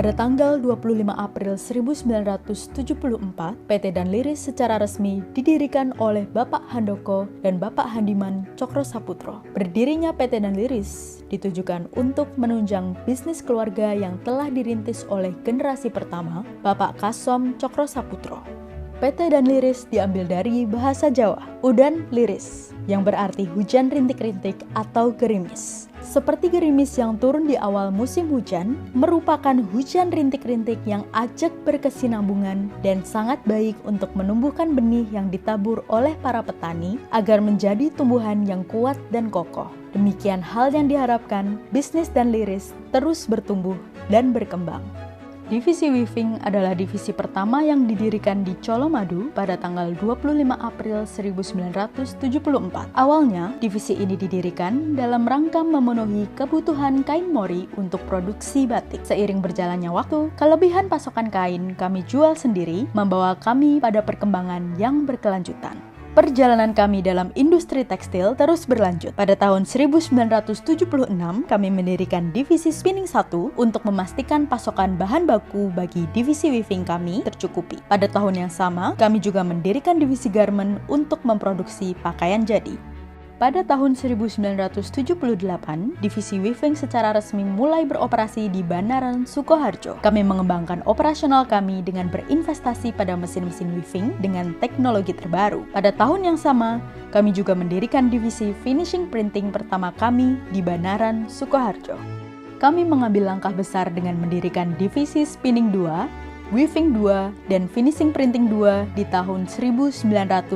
Pada tanggal 25 April 1974, PT Dan Liris secara resmi didirikan oleh Bapak Handoko dan Bapak Handiman Cokrosaputro. Berdirinya PT Dan Liris ditujukan untuk menunjang bisnis keluarga yang telah dirintis oleh generasi pertama, Bapak Kasom Cokrosaputro. PT Dan Liris diambil dari bahasa Jawa, Udan Liris, yang berarti hujan rintik-rintik atau gerimis. Seperti gerimis yang turun di awal musim hujan, merupakan hujan rintik-rintik yang ajak berkesinambungan dan sangat baik untuk menumbuhkan benih yang ditabur oleh para petani agar menjadi tumbuhan yang kuat dan kokoh. Demikian hal yang diharapkan bisnis Dan Liris terus bertumbuh dan berkembang. Divisi Weaving adalah divisi pertama yang didirikan di Colomadu pada tanggal 25 April 1974. Awalnya, divisi ini didirikan dalam rangka memenuhi kebutuhan kain mori untuk produksi batik. Seiring berjalannya waktu, kelebihan pasokan kain kami jual sendiri, membawa kami pada perkembangan yang berkelanjutan. Perjalanan kami dalam industri tekstil terus berlanjut. Pada tahun 1976, kami mendirikan divisi Spinning 1 untuk memastikan pasokan bahan baku bagi divisi weaving kami tercukupi. Pada tahun yang sama, kami juga mendirikan divisi garment untuk memproduksi pakaian jadi. Pada tahun 1978, divisi weaving secara resmi mulai beroperasi di Banaran, Sukoharjo. Kami mengembangkan operasional kami dengan berinvestasi pada mesin-mesin weaving dengan teknologi terbaru. Pada tahun yang sama, kami juga mendirikan divisi finishing printing pertama kami di Banaran, Sukoharjo. Kami mengambil langkah besar dengan mendirikan divisi spinning 2, weaving 2, dan finishing printing 2 di tahun 1982.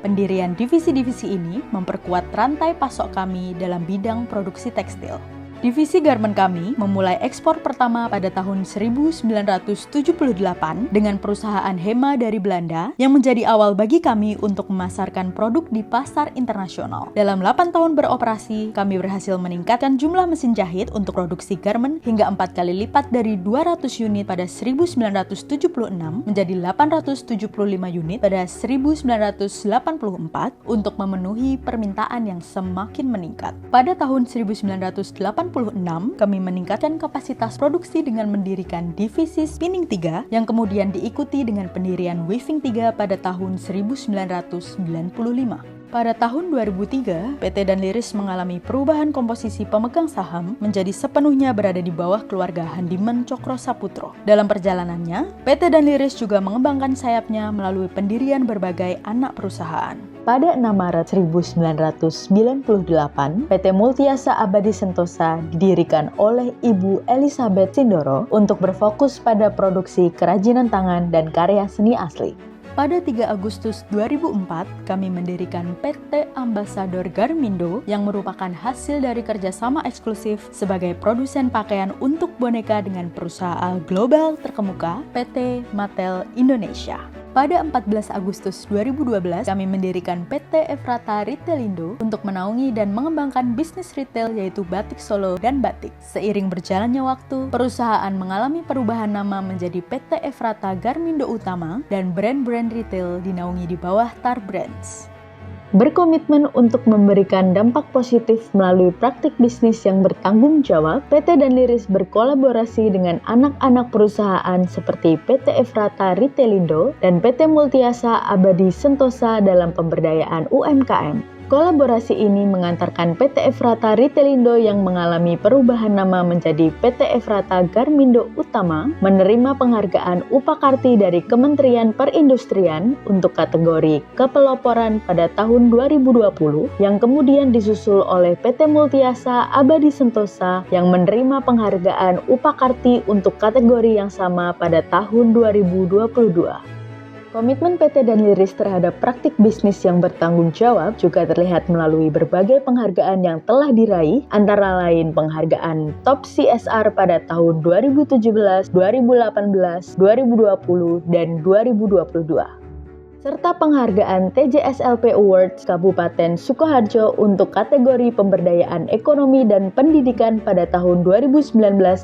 Pendirian divisi-divisi ini memperkuat rantai pasok kami dalam bidang produksi tekstil. Divisi garment kami memulai ekspor pertama pada tahun 1978 dengan perusahaan Hema dari Belanda yang menjadi awal bagi kami untuk memasarkan produk di pasar internasional. Dalam 8 tahun beroperasi, kami berhasil meningkatkan jumlah mesin jahit untuk produksi garment hingga 4 kali lipat dari 200 unit pada 1976 menjadi 875 unit pada 1984 untuk memenuhi permintaan yang semakin meningkat. Pada tahun 1986, kami meningkatkan kapasitas produksi dengan mendirikan divisi Spinning 3 yang kemudian diikuti dengan pendirian Weaving 3 pada tahun 1995. Pada tahun 2003, PT Dan Liris mengalami perubahan komposisi pemegang saham menjadi sepenuhnya berada di bawah keluarga Handiman Cokrosaputro. Dalam perjalanannya, PT Dan Liris juga mengembangkan sayapnya melalui pendirian berbagai anak perusahaan. Pada 6 Maret 1998, PT Multiasa Abadi Sentosa didirikan oleh Ibu Elizabeth Sindoro untuk berfokus pada produksi kerajinan tangan dan karya seni asli. Pada 3 Agustus 2004, kami mendirikan PT Ambassador Garmindo yang merupakan hasil dari kerjasama eksklusif sebagai produsen pakaian untuk boneka dengan perusahaan global terkemuka PT Mattel Indonesia. Pada 14 Agustus 2012, kami mendirikan PT Efrata Retailindo untuk menaungi dan mengembangkan bisnis retail yaitu Batik Solo dan Batik. Seiring berjalannya waktu, perusahaan mengalami perubahan nama menjadi PT Efrata Garmindo Utama dan brand-brand retail dinaungi di bawah Tar Brands. Berkomitmen untuk memberikan dampak positif melalui praktik bisnis yang bertanggung jawab, PT Dan Liris berkolaborasi dengan anak-anak perusahaan seperti PT Efrata Retailindo dan PT Multiasa Abadi Sentosa dalam pemberdayaan UMKM. Kolaborasi ini mengantarkan PT Efrata Retailindo yang mengalami perubahan nama menjadi PT Efrata Garmindo Utama menerima penghargaan Upakarti dari Kementerian Perindustrian untuk kategori kepeloporan pada tahun 2020 yang kemudian disusul oleh PT Multiasa Abadi Sentosa yang menerima penghargaan Upakarti untuk kategori yang sama pada tahun 2022. Komitmen PT Dan Liris terhadap praktik bisnis yang bertanggung jawab juga terlihat melalui berbagai penghargaan yang telah diraih, antara lain penghargaan Top CSR pada tahun 2017, 2018, 2020, dan 2022. Serta penghargaan TJSLP Awards Kabupaten Sukoharjo untuk kategori pemberdayaan ekonomi dan pendidikan pada tahun 2019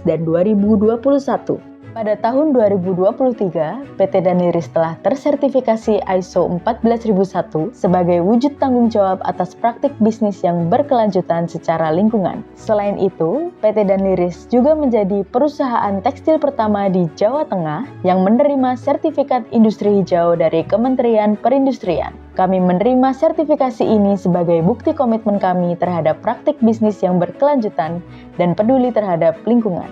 dan 2021. Pada tahun 2023, PT Danliris telah tersertifikasi ISO 14001 sebagai wujud tanggung jawab atas praktik bisnis yang berkelanjutan secara lingkungan. Selain itu, PT Danliris juga menjadi perusahaan tekstil pertama di Jawa Tengah yang menerima sertifikat industri hijau dari Kementerian Perindustrian. Kami menerima sertifikasi ini sebagai bukti komitmen kami terhadap praktik bisnis yang berkelanjutan dan peduli terhadap lingkungan.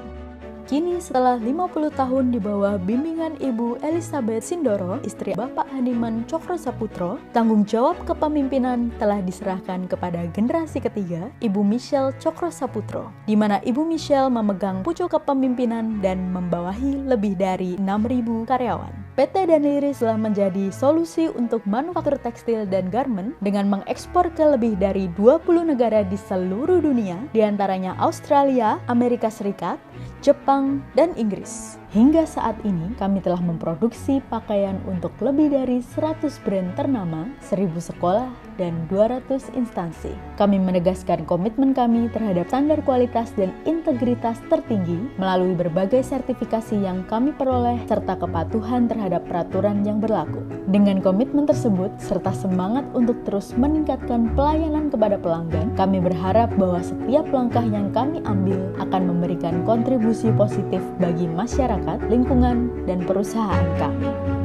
Kini setelah 50 tahun di bawah bimbingan Ibu Elizabeth Sindoro, istri Bapak Handiman Cokrosaputro, tanggung jawab kepemimpinan telah diserahkan kepada generasi ketiga, Ibu Michelle Cokrosaputro, di mana Ibu Michelle memegang pucuk kepemimpinan dan membawahi lebih dari 6.000 karyawan. PT Danliris telah menjadi solusi untuk manufaktur tekstil dan garment dengan mengekspor ke lebih dari 20 negara di seluruh dunia, diantaranya Australia, Amerika Serikat, Jepang, dan Inggris. Hingga saat ini, kami telah memproduksi pakaian untuk lebih dari 100 brand ternama, 1.000 sekolah, dan 200 instansi. Kami menegaskan komitmen kami terhadap standar kualitas dan integritas tertinggi melalui berbagai sertifikasi yang kami peroleh serta kepatuhan terhadap peraturan yang berlaku. Dengan komitmen tersebut, serta semangat untuk terus meningkatkan pelayanan kepada pelanggan, kami berharap bahwa setiap langkah yang kami ambil akan memberikan kontribusi positif bagi masyarakat, lingkungan, dan perusahaan kami.